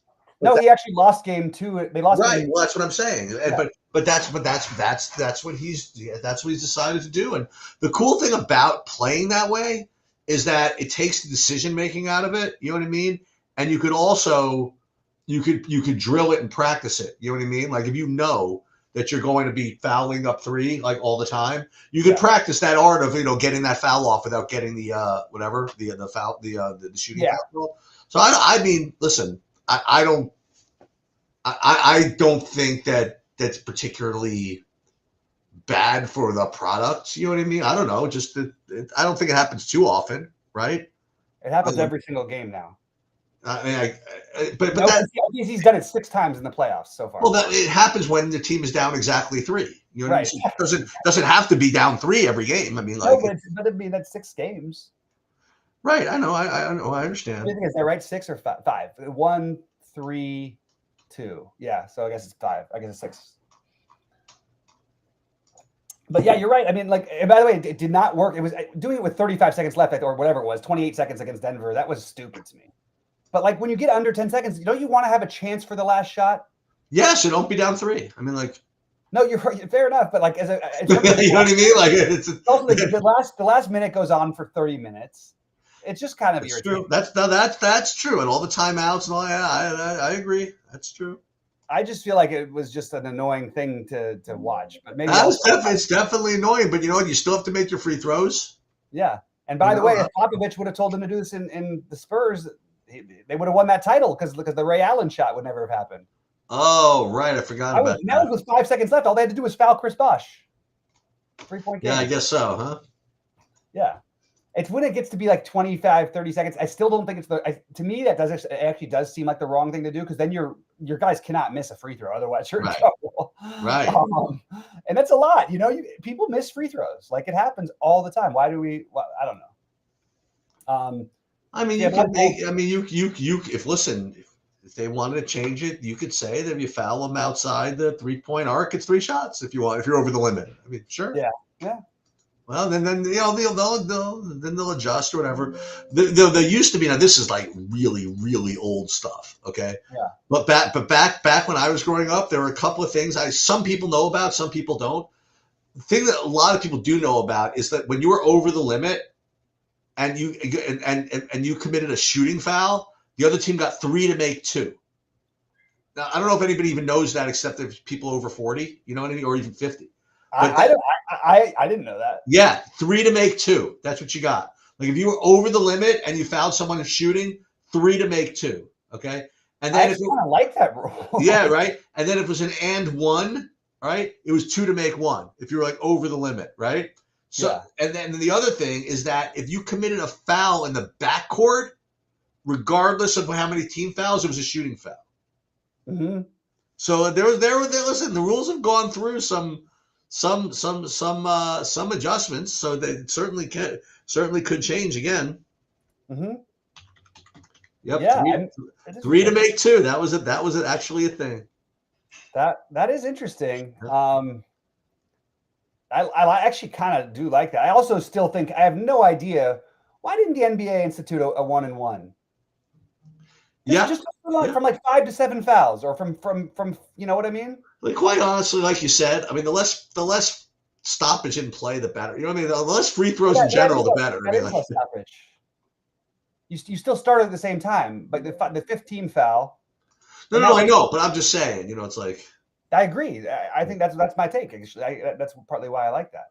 No, he actually lost game 2. They lost Right. game. Well, that's what I'm saying. Yeah. But that's what he's decided to do. And the cool thing about playing that way is that it takes the decision making out of it. You know what I mean? And you could also you could drill it and practice it. You know what I mean? Like if you know that you're going to be fouling up 3 like all the time, you could practice that art of getting that foul off without getting the the foul the shooting foul. So I mean, listen, I don't think that that's particularly bad for the product. You know what I mean? I don't know. Just I don't think it happens too often, right? It happens every single game now. I mean, but no, he's done it 6 times in the playoffs so far. Well, it happens when the team is down exactly 3. You know what I mean? So it doesn't have to be down 3 every game. I mean, like, no, but I mean that's 6 games. Right. I know. I know. I understand. What do you think? Is that right? 6 or 5? 1, 3, 2. Yeah. So I guess it's 5. I guess it's 6. But yeah, you're right. I mean, like, by the way, it did not work. It was doing it with 35 seconds left, or whatever it was, 28 seconds against Denver. That was stupid to me. But like when you get under 10 seconds, don't you want to have a chance for the last shot? Yes, you don't be down 3. I mean, like. No, you're fair enough. But like, you know what I mean? Like, it's also, like, the last minute goes on for 30 minutes. It's just kind of irritating. True. That's true. And all the timeouts and all that. I agree. That's true. I just feel like it was just an annoying thing to watch. But maybe it's definitely annoying. But you know what? You still have to make your free throws. Yeah. And by the way, if Popovich would have told them to do this in the Spurs, they would have won that title because the Ray Allen shot would never have happened. Oh, right. I forgot about that. Now it was 5 seconds left. All they had to do was foul Chris Bosh. 3-point game. Yeah, I guess so, huh? Yeah. It's when it gets to be like 25, 30 seconds. I still don't think it's to me, that actually does seem like the wrong thing to do because then your guys cannot miss a free throw. Otherwise, you're in trouble. Right. And that's a lot. People miss free throws. Like it happens all the time. Why do we? Well, I don't know. I mean, you can make. I mean, if they wanted to change it, you could say that if you foul them outside the 3-point arc, it's 3 shots. If you want, if you're over the limit, I mean, sure. Yeah. Well, then they'll adjust or whatever. There used to be, now this is like really, really old stuff. Okay. Yeah. But back when I was growing up, there were a couple of things some people know about, some people don't. The thing that a lot of people do know about is that when you were over the limit and you committed a shooting foul, the other team got 3 to make 2. Now, I don't know if anybody even knows that except there's people over 40, you know what I mean, or even 50. I didn't know that. Yeah, 3 to make 2. That's what you got. Like if you were over the limit and you fouled someone shooting, 3 to make 2. Okay, and then I kind of like that rule. Yeah, right. And then if it was an and 1, right, it was 2 to make 1. If you were like over the limit, right. So and then the other thing is that if you committed a foul in the backcourt, regardless of how many team fouls, it was a shooting foul. Mm-hmm. So listen, the rules have gone through some adjustments, so they certainly could change again. Mm-hmm. Yep. Yeah. 3 to make 2. That was actually a thing. That is interesting. I actually kind of do like that. I also still think I have no idea why didn't the NBA institute a 1-and-1? Just from like 5 to 7 fouls, or from you know what I mean? Like quite honestly, like you said, I mean the less stoppage in play, the better. You know what I mean? The less free throws in general, the better. I mean, like, stoppage. You still start at the same time, but the 15 foul. No, I know, but I'm just saying. It's like. I agree. I think that's my take. That's partly why I like that.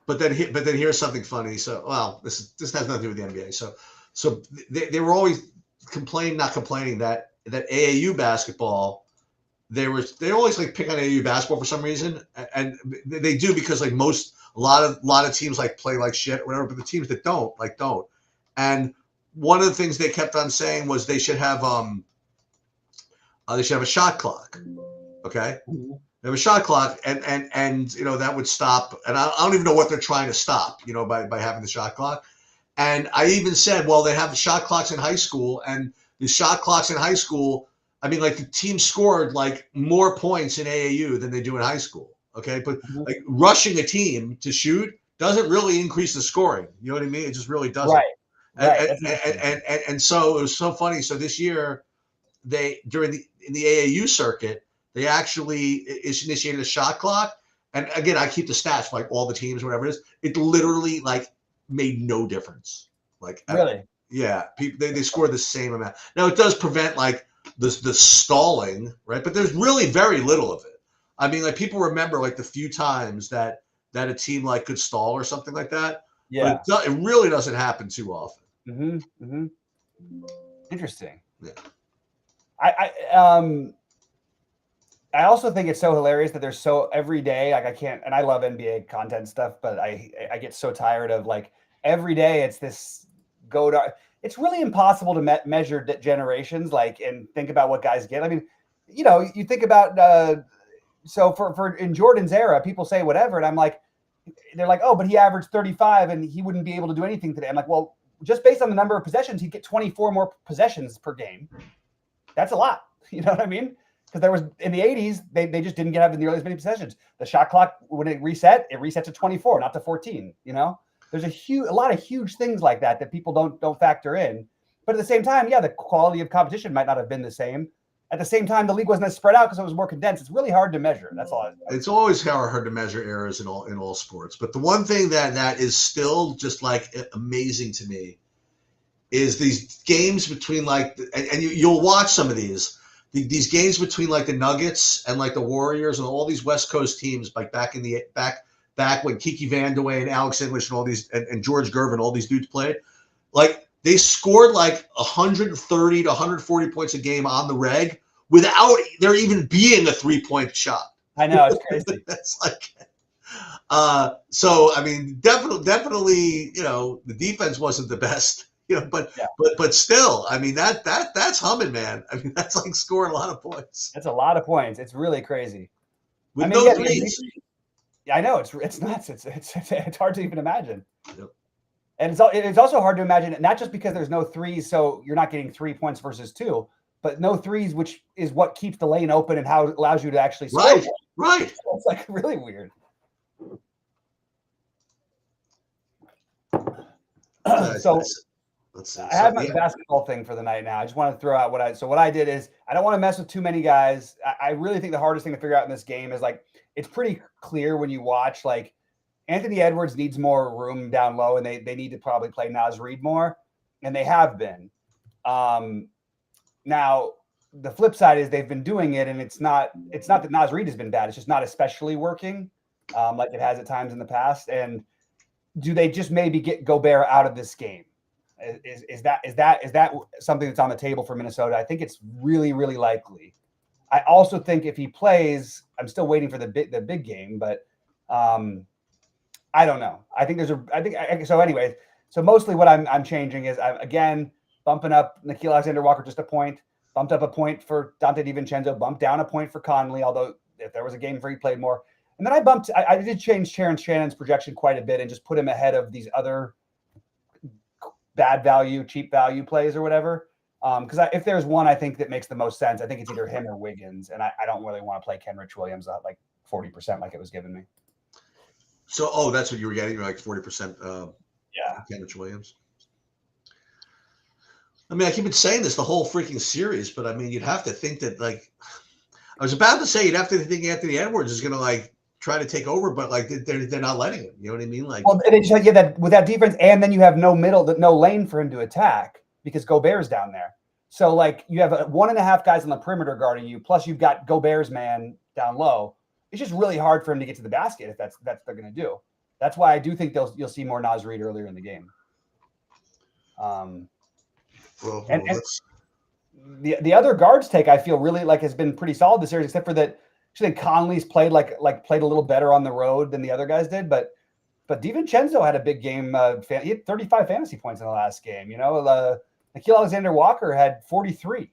But then here's something funny. So, well, this has nothing to do with the NBA. So they were always not complaining that AAU basketball, they always like pick on AAU basketball for some reason, and they do because like a lot of teams like play like shit or whatever, but the teams that don't. And one of the things they kept on saying was they should have a shot clock. Okay. Mm-hmm. They have a shot clock, and that would stop. And I don't even know what they're trying to stop, by having the shot clock. And I even said, well, they have shot clocks in high school, and the shot clocks in high school, I mean, like the team scored like more points in AAU than they do in high school. Okay. But like rushing a team to shoot doesn't really increase the scoring. You know what I mean? It just really doesn't. Right. Right. And so it was so funny. So this year, in the AAU circuit, they actually initiated a shot clock. And again, I keep the stats for like all the teams, whatever it is. It literally like made no difference. Like Really? yeah, they score the same amount. Now it does prevent like the stalling, right? But there's really very little of it. I mean, like people remember like the few times that a team like could stall or something like that. Yeah. But it really doesn't happen too often. Mm-hmm. Mm-hmm. Interesting. Yeah. I also think it's so hilarious that there's so every day, like I can't, and I love NBA content stuff, but I get so tired of like every day it's this it's really impossible to measure generations, like, and think about what guys get. I mean, you know, you think about, so for in Jordan's era, people say whatever. And I'm like, they're like, oh, but he averaged 35 and he wouldn't be able to do anything today. I'm like, well, just based on the number of possessions, he'd get 24 more possessions per game. That's a lot. You know what I mean? Because there was in the 80s, they just didn't have nearly as many possessions. The shot clock, when it resets to 24, not to 14. You know, there's a lot of huge things like that people don't factor in. But at the same time, yeah, the quality of competition might not have been the same. At the same time, the league wasn't as spread out because it was more condensed. It's really hard to measure. That's all. It's always hard to measure errors in all sports. But the one thing that is still just like amazing to me is these games between like, and you'll watch some of these games between like the Nuggets and like the Warriors and all these West Coast teams, like back when Kiki Vandeweghe and Alex English and all these and George Gervin, all these dudes played, like they scored like 130 to 140 points a game on the reg without there even being a 3-point shot. I know, it's crazy. That's like, so I mean, definitely, you know, the defense wasn't the best. You know, but still, I mean that's humming, man. I mean that's like scoring a lot of points. That's a lot of points. It's really crazy. With no threes. Yeah, I know it's nuts. It's hard to even imagine. Yep. And it's also hard to imagine, not just because there's no threes, so you're not getting 3 points versus 2, but no threes, which is what keeps the lane open and how it allows you to actually score. Right. So it's like really weird. So let's see. I have my basketball thing for the night now. I just want to throw out what I did is I don't want to mess with too many guys. I really think the hardest thing to figure out in this game is like, it's pretty clear when you watch, like Anthony Edwards needs more room down low and they need to probably play Naz Reid more, and they have been. Now the flip side is they've been doing it, and it's not that Naz Reid has been bad. It's just not especially working like it has at times in the past. And do they just maybe get Gobert out of this game? Is that something that's on the table for Minnesota? I think it's really, really likely. I also think if he plays, I'm still waiting for the big game, but I don't know. I think so. Anyway, so mostly what I'm changing is I'm again bumping up Nickeil Alexander-Walker just a point, bumped up a point for Dante DiVincenzo, bumped down a point for Conley. Although if there was a game where he played more, and then I did change Terrence Shannon's projection quite a bit and just put him ahead of these other bad value, cheap value plays or whatever. Because if there's one I think that makes the most sense, I think it's either him or Wiggins, and I don't really want to play Kenrich Williams at like 40% like it was given me. So, that's what you were getting, like 40%. Yeah, Kenrich Williams. I mean, I keep saying this the whole freaking series, but I mean, you'd have to think that like I was about to say, you'd have to think Anthony Edwards is going to like try to take over, but like they're not letting him. You know what I mean? Like, well, that with that defense, and then you have no lane for him to attack because Gobert's down there. So like you have 1.5 guys on the perimeter guarding you, plus you've got Gobert's man down low. It's just really hard for him to get to the basket if that's what they're going to do. That's why I do think you'll see more Naz Reid earlier in the game. The other guards take I feel really like has been pretty solid this series, except for that. I think Conley's played played a little better on the road than the other guys did, but DiVincenzo had a big game. He had 35 fantasy points in the last game. You know, Nickeil Alexander-Walker had 43.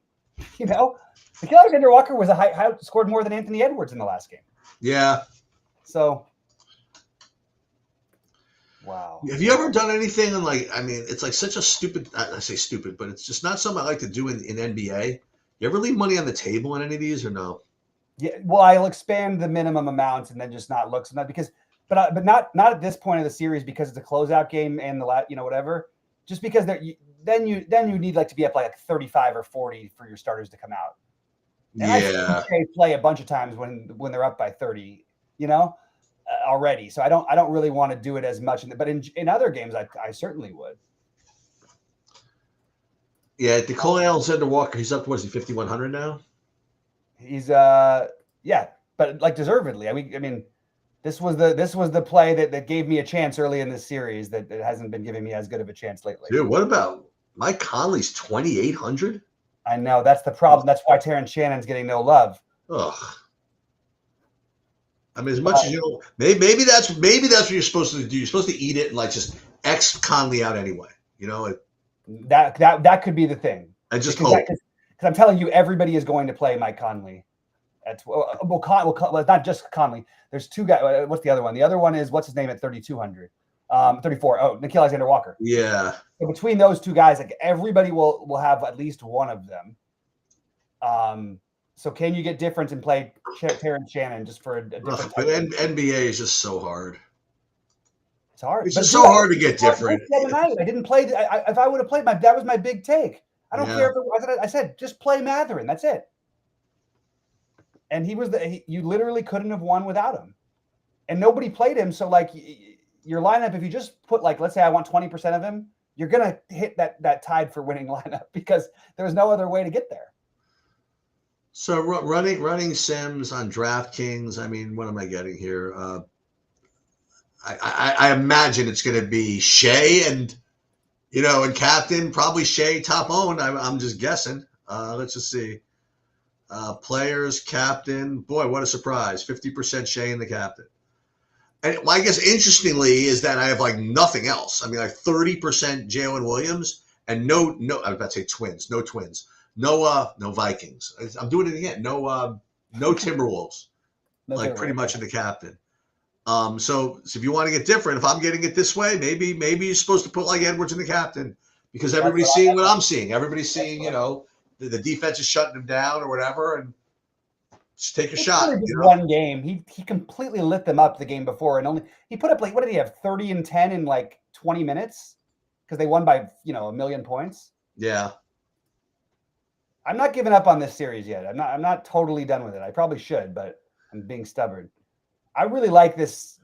You know, Nickeil Alexander-Walker was scored more than Anthony Edwards in the last game. Yeah. So, wow. Have you ever done anything in like? I mean, it's like such a stupid. I say stupid, but it's just not something I like to do in NBA. You ever leave money on the table in any of these or no? Yeah, well, I'll expand the minimum amounts and then just not look. So not because, but not at this point of the series because it's a closeout game and whatever. just because then you need like to be up like 35 or 40 for your starters to come out. And I've seen Shea play a bunch of times when they're up by 30, already. So I don't really want to do it as much. But in other games, I certainly would. Yeah, Nicole Alexander Walker, he's up to, what is he, 5,100 now? He's yeah, but like deservedly. I mean, this was the play that gave me a chance early in this series that hasn't been giving me as good of a chance lately. Dude, what about Mike Conley's 2,800? I know that's the problem. That's why Terrence Shannon's getting no love. Ugh. I mean, as much as maybe that's what you're supposed to do. You're supposed to eat it and like just X Conley out anyway. That could be the thing. I just hope. Because I'm telling you, everybody is going to play Mike Conley. Well, not just Conley. There's two guys. What's the other one? The other one is, what's his name at 3,200? 34. Oh, Nicole Alexander Walker. Yeah. So between those two guys, like everybody will have at least one of them. So can you get different and play Terrence Shannon just for a different? But NBA is just so hard. It's hard. It's just so hard to get different. The other night, I didn't play. If I would have played that was my big take. I don't care if I said just play Matherin. That's it. And you literally couldn't have won without him, and nobody played him. So like your lineup, if you just put like, let's say I want 20% of him, you're gonna hit that tied for winning lineup because there's no other way to get there. So running Sims on DraftKings. I mean, what am I getting here? I imagine it's going to be Shea and captain, probably Shea top owned. I'm just guessing. Let's just see. Players, captain. Boy, what a surprise! 50% Shea in the captain. And I guess interestingly is that I have like nothing else. I mean, like 30% Jalen Williams and no. I was about to say twins. No twins. No Vikings. I'm doing it again. No Timberwolves. Pretty much in the captain. So if you want to get different, if I'm getting it this way, maybe you're supposed to put like Edwards in the captain because everybody's seeing what I'm seeing. Everybody's seeing, the defense is shutting them down or whatever, and just take a shot. One game, he completely lit them up the game before, and he put up like, what did he have, 30 and 10 in like 20 minutes because they won by 1 million points. Yeah. I'm not giving up on this series yet. I'm not totally done with it. I probably should, but I'm being stubborn. I really like this.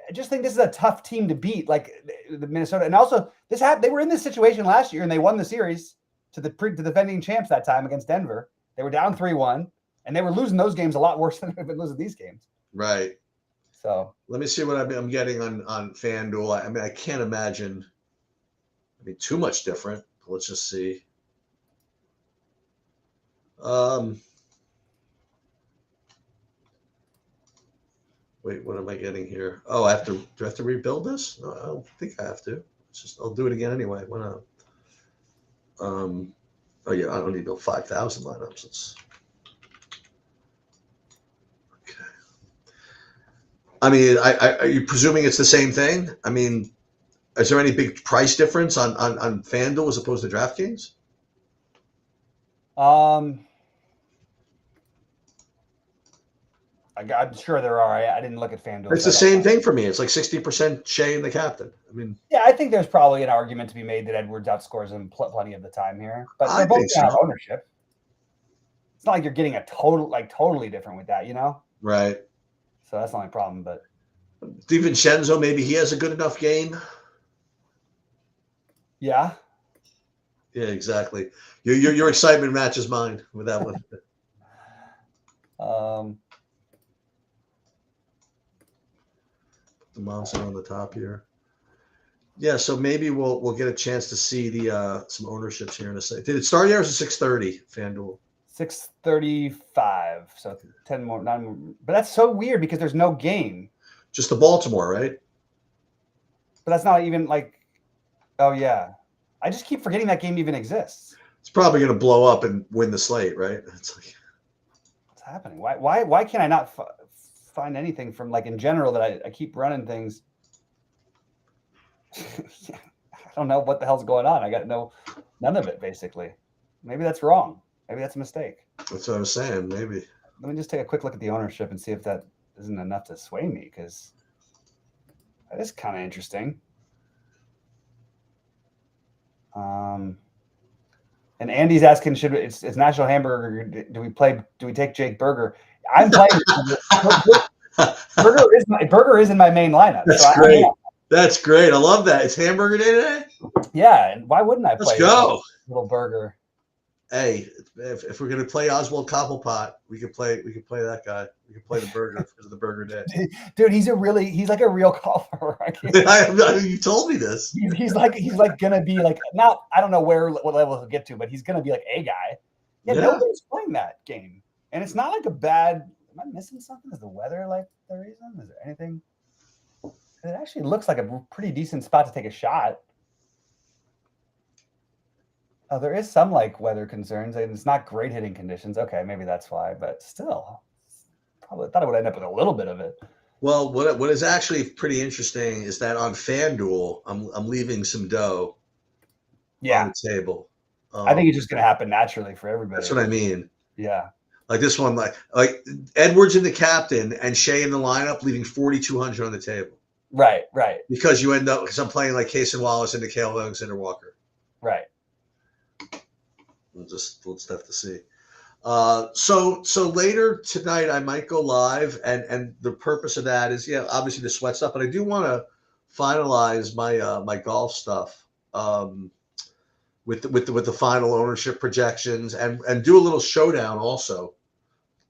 I just think this is a tough team to beat, like the Minnesota. And also, they were in this situation last year, and they won the series to the defending champs that time against Denver. They were down 3-1, and they were losing those games a lot worse than they've been losing these games. Right. So let me see what I'm getting on FanDuel. I mean, I can't imagine too much different. Let's just see. Wait, what am I getting here? Oh, do I have to rebuild this? No, I don't think I have to. I'll do it again anyway. Why not? Oh yeah, I don't need to build 5,000 lineups. Okay. I mean, are you presuming it's the same thing? I mean, is there any big price difference on FanDuel as opposed to DraftKings? I'm sure there are. I didn't look at FanDuel. It's the same thing for me. It's like 60% Shea and the captain. I mean, yeah, I think there's probably an argument to be made that Edwards outscores him plenty of the time here, but they're both have ownership. It's not like you're getting totally different with that, Right. So that's not my problem. But DiVincenzo, maybe he has a good enough game. Yeah. Yeah, exactly. Your excitement matches mine with that one. The monster on the top here. Yeah, so maybe we'll get a chance to see the some ownerships here in a second. Did it start yet or is it 6:30, FanDuel? 6:35. So 10 more, 9 more. But that's so weird because there's no game. Just the Baltimore, right? But that's not even like, oh yeah. I just keep forgetting that game even exists. It's probably going to blow up and win the slate, right? It's like, what's happening? Why can't I not find anything from like in general that I keep running things? I don't know what the hell's going on. I got none of it basically. Maybe that's wrong. Maybe that's a mistake. That's what I was saying. Maybe. Let me just take a quick look at the ownership and see if that isn't enough to sway me, because that is kind of interesting. And Andy's asking, it's National Hamburger? Do we take Jake Berger? I'm playing. Berger is in my main lineup. That's so great. That's great. I love that. It's hamburger day today. Yeah, and why wouldn't I play? Let's go, little Berger. Hey, if we're gonna play Oswald Cobblepot, we could play that guy. We could play the Burger because of the Burger Day. Dude, he's like a real golfer. You told me this. He's like gonna be like, not, I don't know what level he'll get to, but he's gonna be like a guy. Yeah, nobody's playing that game, and it's not like a bad. Am I missing something? Is the weather like the reason? Is there anything? It actually looks like a pretty decent spot to take a shot. Oh, there is some like weather concerns, and it's not great hitting conditions. Okay, maybe that's why, but still, probably thought I would end up with a little bit of it. Well, what is actually pretty interesting is that on FanDuel, I'm leaving some dough on the table. I think it's just going to happen naturally for everybody. That's what I mean. Yeah. Like this one, like Edwards in the captain and Shea in the lineup, leaving 4,200 on the table. Right. Because I'm playing like Case and Wallace and Nikhil Alexander Walker. Right. We'll just have to see. So later tonight I might go live, and the purpose of that is obviously the sweat stuff, but I do want to finalize my my golf stuff with the final ownership projections and do a little showdown also.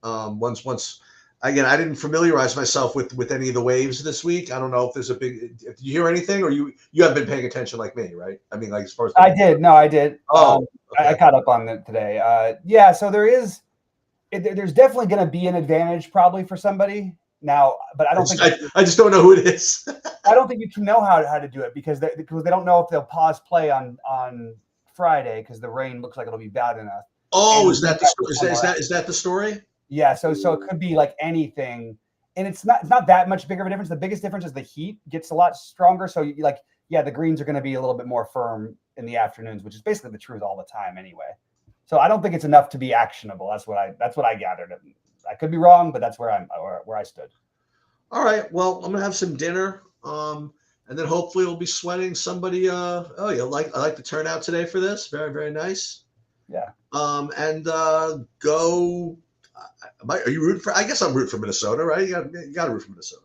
Once again, I didn't familiarize myself with any of the waves this week. I don't know if there's a big. Did you hear anything, or you haven't been paying attention like me, right? I mean, like as far as I did. No, I did. Oh, okay. I caught up on it today. So there's definitely going to be an advantage probably for somebody now, but I don't think I just don't know who it is. I don't think you can know how to do it because they don't know if they'll pause play on Friday because the rain looks like it'll be bad enough. Oh, is that the story? Yeah, so it could be like anything, and it's not that much bigger of a difference. The biggest difference is the heat gets a lot stronger. So the greens are going to be a little bit more firm in the afternoons, which is basically the truth all the time anyway. So I don't think it's enough to be actionable. That's what I gathered. I could be wrong, but that's where I stood. All right. Well, I'm gonna have some dinner, and then hopefully we'll be sweating somebody. I like the turnout today for this. Very, very nice. Yeah. And go. Are you rooting for? I guess I'm rooting for Minnesota, right? You got to root for Minnesota.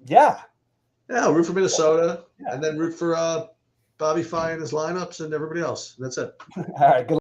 Yeah. Yeah, root for Minnesota, and then root for Bobby Fye and his lineups and everybody else. That's it. All right. Good.